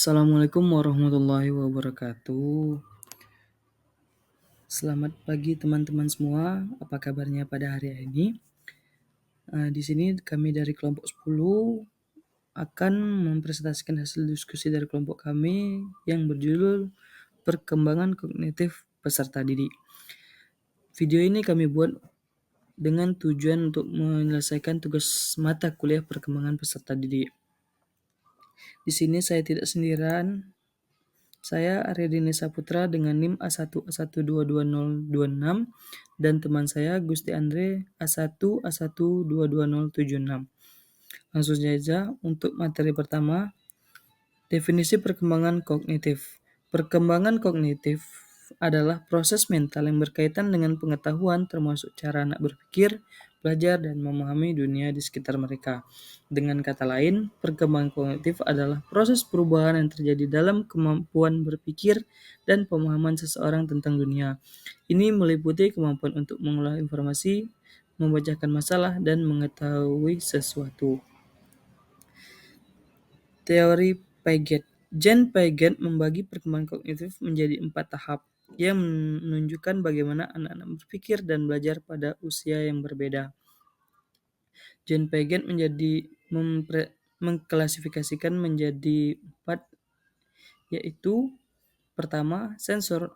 Assalamualaikum warahmatullahi wabarakatuh. Selamat pagi teman-teman semua. Apa kabarnya pada hari ini? Di sini kami dari kelompok 10 akan mempresentasikan hasil diskusi dari kelompok kami yang berjudul Perkembangan Kognitif Peserta Didik. Video ini kami buat dengan tujuan untuk menyelesaikan tugas mata kuliah perkembangan peserta didik. Di sini saya tidak sendirian. Saya Aryadini Saputra dengan NIM A1A1222026 dan teman saya Gusti Andre A1A1222076. Langsung saja untuk materi pertama, definisi perkembangan kognitif. Perkembangan kognitif adalah proses mental yang berkaitan dengan pengetahuan termasuk cara anak berpikir, belajar, dan memahami dunia di sekitar mereka. Dengan kata lain, perkembangan kognitif adalah proses perubahan yang terjadi dalam kemampuan berpikir dan pemahaman seseorang tentang dunia. Ini meliputi kemampuan untuk mengolah informasi, membacakan masalah, dan mengetahui sesuatu. Teori Piaget. Jean Piaget membagi perkembangan kognitif menjadi 4 tahap yang menunjukkan bagaimana anak-anak berpikir dan belajar pada usia yang berbeda. Jean Piaget mengklasifikasikan menjadi 4, yaitu pertama, sensori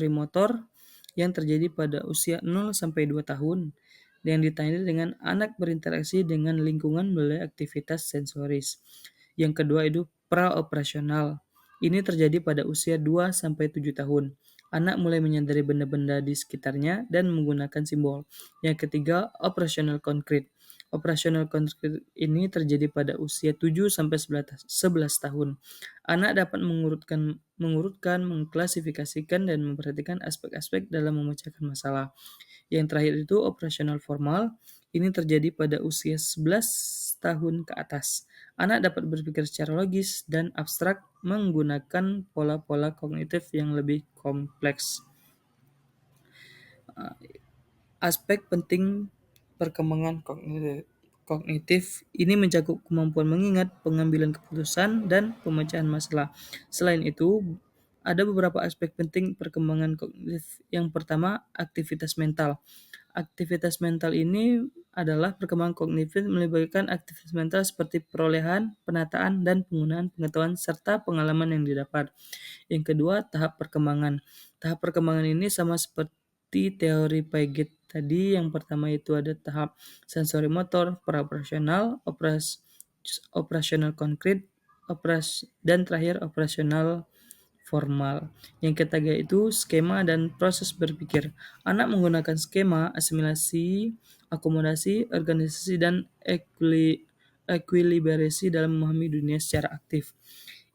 motor yang terjadi pada usia 0 sampai 2 tahun yang ditandai dengan anak berinteraksi dengan lingkungan melalui aktivitas sensoris. Yang kedua itu praoperasional. Ini terjadi pada usia 2 sampai 7 tahun. Anak mulai menyadari benda-benda di sekitarnya dan menggunakan simbol. Yang ketiga, operasional konkret. Operasional konkret ini terjadi pada usia 7 sampai 11 tahun. Anak dapat mengurutkan, mengklasifikasikan, dan memperhatikan aspek-aspek dalam memecahkan masalah. Yang terakhir itu operasional formal. Ini terjadi pada usia 11 tahun ke atas. Anak dapat berpikir secara logis dan abstrak menggunakan pola-pola kognitif yang lebih kompleks. Aspek penting perkembangan kognitif ini mencakup kemampuan mengingat, pengambilan keputusan, dan pemecahan masalah. Selain itu, ada beberapa aspek penting perkembangan kognitif. Yang pertama, aktivitas mental. Aktivitas mental ini adalah perkembangan kognitif melibatkan aktivitas mental seperti perolehan, penataan, dan penggunaan pengetahuan serta pengalaman yang didapat. Yang kedua, tahap perkembangan. Tahap perkembangan ini sama seperti teori Piaget tadi. Yang pertama itu ada tahap sensori motor, praoperasional, operasional konkret, dan terakhir operasional formal. Yang ketiga itu skema dan proses berpikir. Anak menggunakan skema, asimilasi, akomodasi, organisasi, dan ekuilibrasi dalam memahami dunia secara aktif.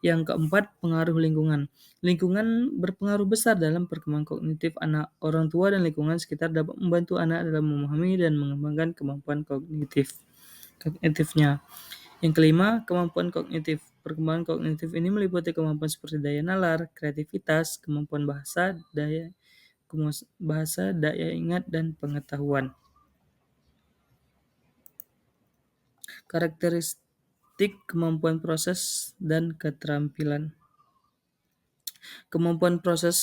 Yang keempat, pengaruh lingkungan. Lingkungan berpengaruh besar dalam perkembangan kognitif anak. Orang tua dan lingkungan sekitar dapat membantu anak dalam memahami dan mengembangkan kemampuan kognitifnya. Yang kelima, kemampuan kognitif. Perkembangan kognitif ini meliputi kemampuan seperti daya nalar, kreativitas, kemampuan daya ingat, dan pengetahuan. Karakteristik kemampuan proses dan keterampilan. Kemampuan proses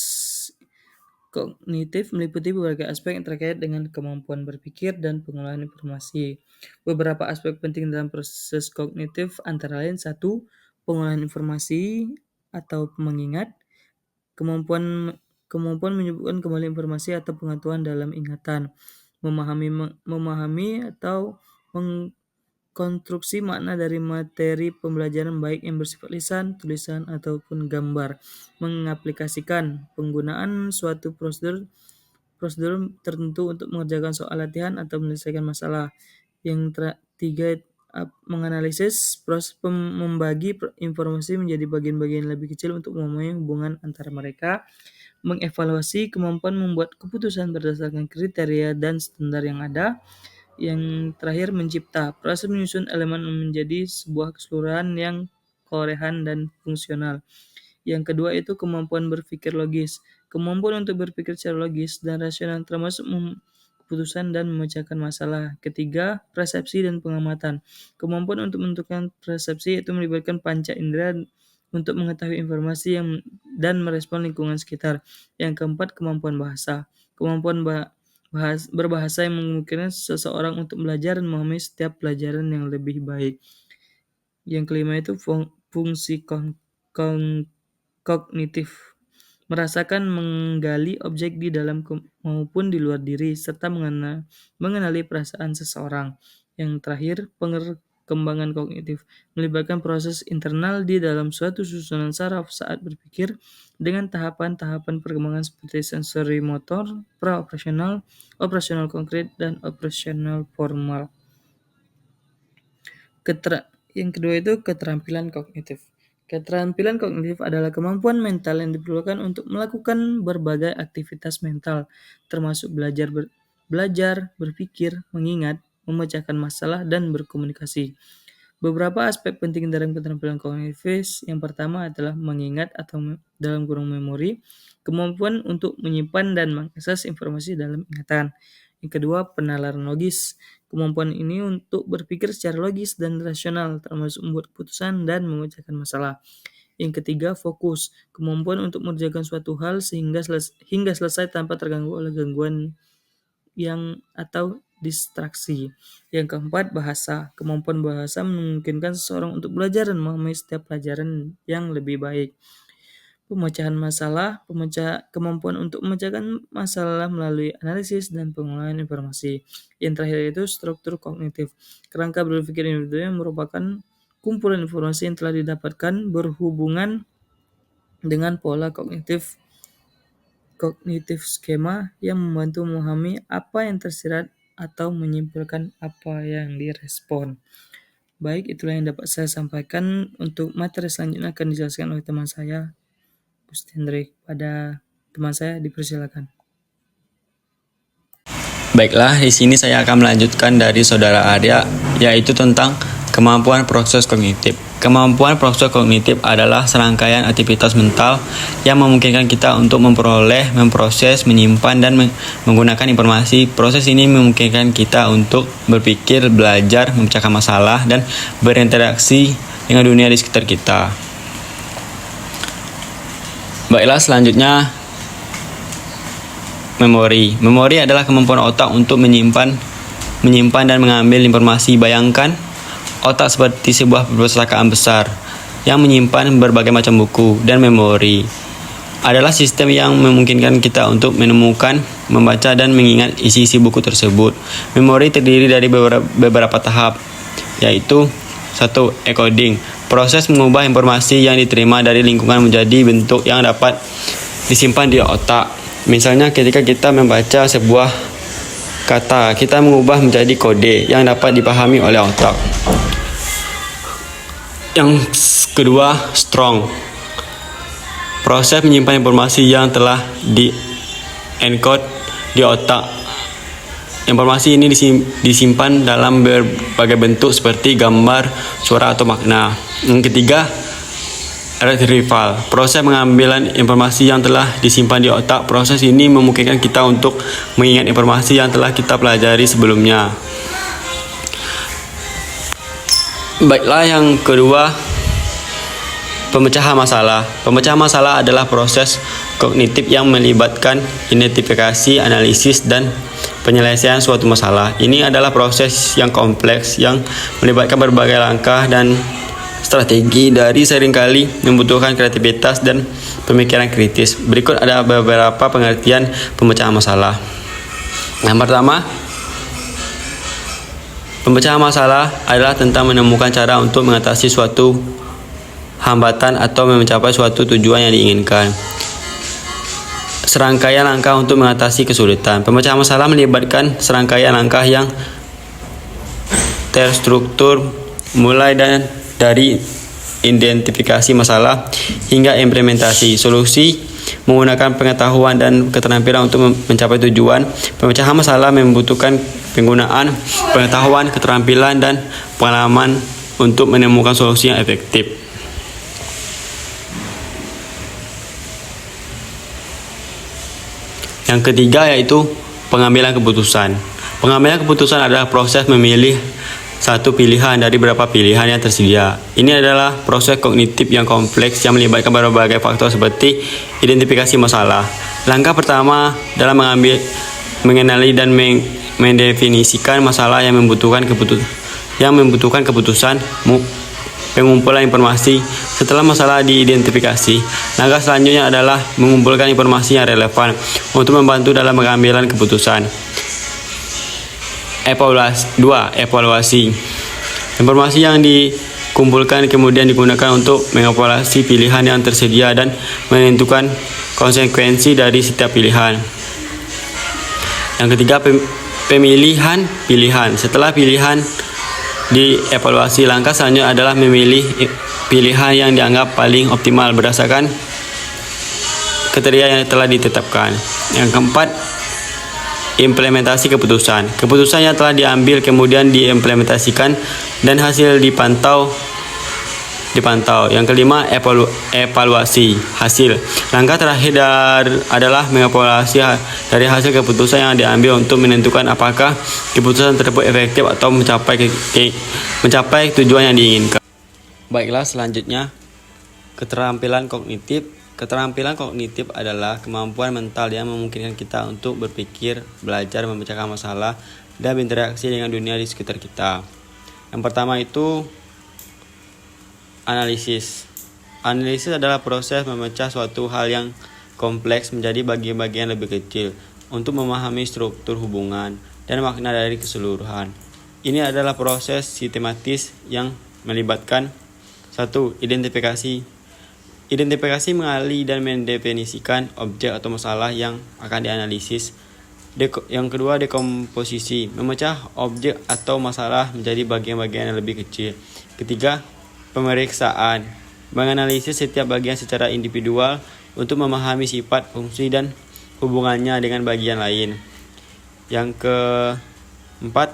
kognitif meliputi berbagai aspek yang terkait dengan kemampuan berpikir dan pengolahan informasi. Beberapa aspek penting dalam proses kognitif antara lain: 1. Pengolahan informasi atau mengingat. Kemampuan menyebutkan kembali informasi atau pengetahuan dalam ingatan. Memahami atau mengkonstruksi makna dari materi pembelajaran baik yang bersifat lisan, tulisan, ataupun gambar. Mengaplikasikan penggunaan suatu prosedur tertentu untuk mengerjakan soal latihan atau menyelesaikan masalah. Yang ketiga, menganalisis, proses membagi informasi menjadi bagian-bagian lebih kecil untuk memahami hubungan antara mereka. Mengevaluasi, kemampuan membuat keputusan berdasarkan kriteria dan standar yang ada. Yang terakhir, mencipta, proses menyusun elemen menjadi sebuah keseluruhan yang koheren dan fungsional. Yang kedua itu kemampuan berpikir logis. Kemampuan untuk berpikir secara logis dan rasional termasuk keputusan dan memecahkan masalah. Ketiga, persepsi dan pengamatan. Kemampuan untuk menentukan persepsi itu melibatkan panca indera untuk mengetahui informasi dan merespon lingkungan sekitar. Yang keempat, kemampuan bahasa. Kemampuan berbahasa yang memungkinkan seseorang untuk belajar dan memahami setiap pelajaran yang lebih baik. Yang kelima itu fungsi kognitif. Merasakan, menggali objek di dalam maupun di luar diri, serta mengenali perasaan seseorang. Yang terakhir, pengembangan kognitif. Melibatkan proses internal di dalam suatu susunan saraf saat berpikir dengan tahapan-tahapan perkembangan seperti sensori motor, pra-operasional, operasional konkret, dan operasional formal. Yang kedua itu keterampilan kognitif. Keterampilan kognitif adalah kemampuan mental yang diperlukan untuk melakukan berbagai aktivitas mental, termasuk belajar, berpikir, mengingat, memecahkan masalah, dan berkomunikasi. Beberapa aspek penting dalam keterampilan kognitif. Yang pertama adalah mengingat atau dalam kurung memori, kemampuan untuk menyimpan dan mengakses informasi dalam ingatan. Yang kedua, penalaran logis. Kemampuan ini untuk berpikir secara logis dan rasional, termasuk membuat keputusan dan memecahkan masalah. Yang ketiga, fokus. Kemampuan untuk mengerjakan suatu hal hingga selesai tanpa terganggu oleh gangguan atau distraksi. Yang keempat, bahasa. Kemampuan bahasa memungkinkan seseorang untuk belajar dan memahami setiap pelajaran yang lebih baik. Pemecahan masalah, kemampuan untuk memecahkan masalah melalui analisis dan pengolahan informasi. Yang terakhir itu struktur kognitif. Kerangka berpikir individu yang merupakan kumpulan informasi yang telah didapatkan berhubungan dengan pola kognitif skema yang membantu memahami apa yang tersirat atau menyimpulkan apa yang direspon. Baik, itulah yang dapat saya sampaikan. Untuk materi selanjutnya akan dijelaskan oleh teman saya, Gusti Hendrik. Pada teman saya dipersilakan. Baiklah, di sini saya akan melanjutkan dari Saudara Arya, yaitu tentang kemampuan proses kognitif. Kemampuan proses kognitif adalah serangkaian aktivitas mental yang memungkinkan kita untuk memperoleh, memproses, menyimpan, dan menggunakan informasi. Proses ini memungkinkan kita untuk berpikir, belajar, memecahkan masalah, dan berinteraksi dengan dunia di sekitar kita. Baiklah, selanjutnya memori. Memori adalah kemampuan otak untuk menyimpan dan mengambil informasi. Bayangkan otak seperti sebuah perpustakaan besar yang menyimpan berbagai macam buku, dan memori adalah sistem yang memungkinkan kita untuk menemukan, membaca, dan mengingat isi-isi buku tersebut. Memori terdiri dari beberapa tahap, yaitu 1. Encoding. Proses mengubah informasi yang diterima dari lingkungan menjadi bentuk yang dapat disimpan di otak. Misalnya ketika kita membaca sebuah kata, kita mengubah menjadi kode yang dapat dipahami oleh otak. Yang kedua, strong. Proses menyimpan informasi yang telah di-encode di otak. Informasi ini disimpan dalam berbagai bentuk seperti gambar, suara, atau makna. Yang ketiga, retrieval. Proses pengambilan informasi yang telah disimpan di otak. Proses ini memungkinkan kita untuk mengingat informasi yang telah kita pelajari sebelumnya. Baiklah, yang kedua, pemecahan masalah. Pemecahan masalah adalah proses kognitif yang melibatkan identifikasi, analisis, dan penyelesaian suatu masalah. Ini adalah proses yang kompleks yang melibatkan berbagai langkah dan strategi dari seringkali membutuhkan kreativitas dan pemikiran kritis. Berikut ada beberapa pengertian pemecahan masalah. Yang pertama, pemecahan masalah adalah tentang menemukan cara untuk mengatasi suatu hambatan atau mencapai suatu tujuan yang diinginkan. Serangkaian langkah untuk mengatasi kesulitan. Pemecahan masalah melibatkan serangkaian langkah yang terstruktur, mulai dari identifikasi masalah hingga implementasi solusi menggunakan pengetahuan dan keterampilan untuk mencapai tujuan. Pemecahan masalah membutuhkan penggunaan pengetahuan, keterampilan, dan pengalaman untuk menemukan solusi yang efektif. Yang ketiga yaitu pengambilan keputusan. Pengambilan keputusan adalah proses memilih satu pilihan dari beberapa pilihan yang tersedia. Ini adalah proses kognitif yang kompleks yang melibatkan berbagai faktor seperti identifikasi masalah. Langkah pertama dalam mengenali dan mendefinisikan masalah yang membutuhkan keputusan pengumpulan informasi. Setelah masalah diidentifikasi, langkah selanjutnya adalah mengumpulkan informasi yang relevan untuk membantu dalam pengambilan keputusan. Evaluasi. Informasi yang dikumpulkan kemudian digunakan untuk mengevaluasi pilihan yang tersedia dan menentukan konsekuensi dari setiap pilihan. Yang ketiga, pemilihan pilihan. Setelah pilihan dievaluasi, langkah selanjutnya adalah memilih pilihan yang dianggap paling optimal berdasarkan kriteria yang telah ditetapkan. Yang keempat, implementasi keputusan. Keputusan yang telah diambil kemudian diimplementasikan dan hasil dipantau. Yang kelima, evaluasi hasil. Langkah terakhir adalah mengevaluasi dari hasil keputusan yang diambil untuk menentukan apakah keputusan tersebut efektif atau mencapai tujuan yang diinginkan. Baiklah, selanjutnya keterampilan kognitif. Keterampilan kognitif adalah kemampuan mental yang memungkinkan kita untuk berpikir, belajar, memecahkan masalah, dan berinteraksi dengan dunia di sekitar kita. Yang pertama itu analisis. Analisis adalah proses memecah suatu hal yang kompleks menjadi bagian-bagian lebih kecil untuk memahami struktur hubungan dan makna dari keseluruhan. Ini adalah proses sistematis yang melibatkan 1. Identifikasi. Identifikasi mengenali dan mendefinisikan objek atau masalah yang akan dianalisis. Yang kedua, dekomposisi, memecah objek atau masalah menjadi bagian-bagian yang lebih kecil. Ketiga, pemeriksaan, menganalisis setiap bagian secara individual untuk memahami sifat, fungsi, dan hubungannya dengan bagian lain. Yang keempat,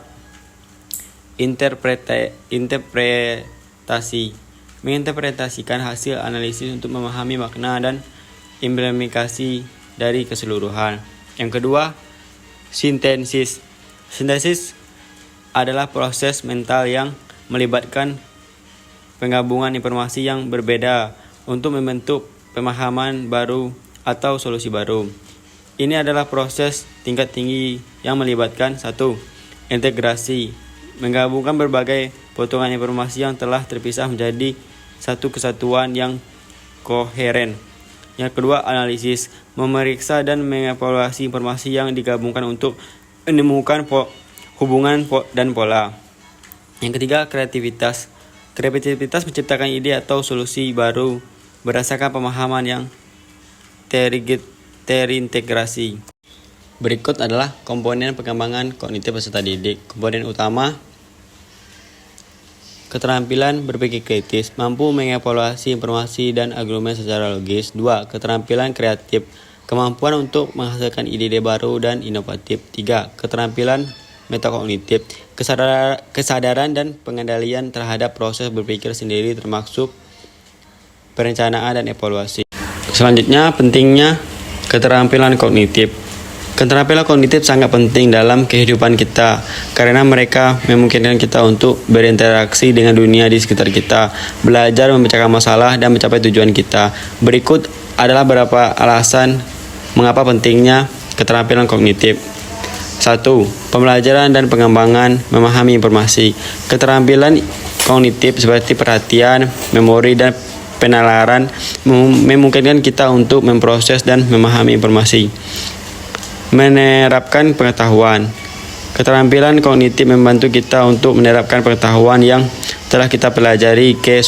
interpretasi, menginterpretasikan hasil analisis untuk memahami makna dan implementasi dari keseluruhan. Yang kedua, sintesis. Sintesis adalah proses mental yang melibatkan penggabungan informasi yang berbeda untuk membentuk pemahaman baru atau solusi baru. Ini adalah proses tingkat tinggi yang melibatkan 1. Integrasi, menggabungkan berbagai potongan informasi yang telah terpisah menjadi satu kesatuan yang koheren. Yang kedua, analisis, memeriksa dan mengevaluasi informasi yang digabungkan untuk menemukan hubungan dan pola. Yang ketiga, kreativitas. Kreativitas menciptakan ide atau solusi baru berdasarkan pemahaman yang terintegrasi. Berikut adalah komponen pengembangan kognitif peserta didik. Komponen utama, keterampilan berpikir kritis, mampu mengevaluasi informasi dan argumen secara logis. 2. Keterampilan kreatif, kemampuan untuk menghasilkan ide-ide baru dan inovatif. 3. Keterampilan metakognitif, kesadaran dan pengendalian terhadap proses berpikir sendiri termasuk perencanaan dan evaluasi. Selanjutnya, pentingnya keterampilan kognitif. Keterampilan kognitif sangat penting dalam kehidupan kita karena mereka memungkinkan kita untuk berinteraksi dengan dunia di sekitar kita, belajar memecahkan masalah dan mencapai tujuan kita. Berikut adalah beberapa alasan mengapa pentingnya keterampilan kognitif. 1. Pembelajaran dan pengembangan memahami informasi. Keterampilan kognitif seperti perhatian, memori, dan penalaran memungkinkan kita untuk memproses dan memahami informasi. Menerapkan pengetahuan. Keterampilan kognitif membantu kita untuk menerapkan pengetahuan yang telah kita pelajari ke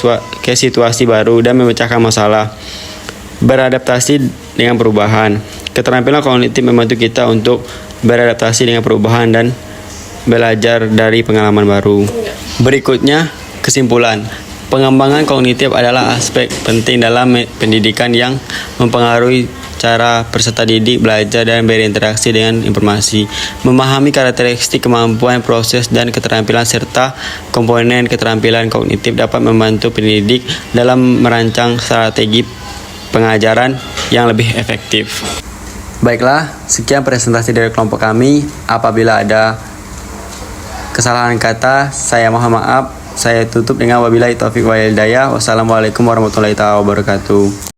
situasi baru dan memecahkan masalah. Beradaptasi dengan perubahan. Keterampilan kognitif membantu kita untuk beradaptasi dengan perubahan dan belajar dari pengalaman baru. Berikutnya, kesimpulan. Pengembangan kognitif adalah aspek penting dalam pendidikan yang mempengaruhi cara peserta didik belajar dan berinteraksi dengan informasi, memahami karakteristik, kemampuan, proses, dan keterampilan serta komponen keterampilan kognitif dapat membantu pendidik dalam merancang strategi pengajaran yang lebih efektif. Baiklah, sekian presentasi dari kelompok kami. Apabila ada kesalahan kata, saya mohon maaf. Saya tutup dengan wabillahi taufiq wal hidayah. Wassalamualaikum warahmatullahi wabarakatuh.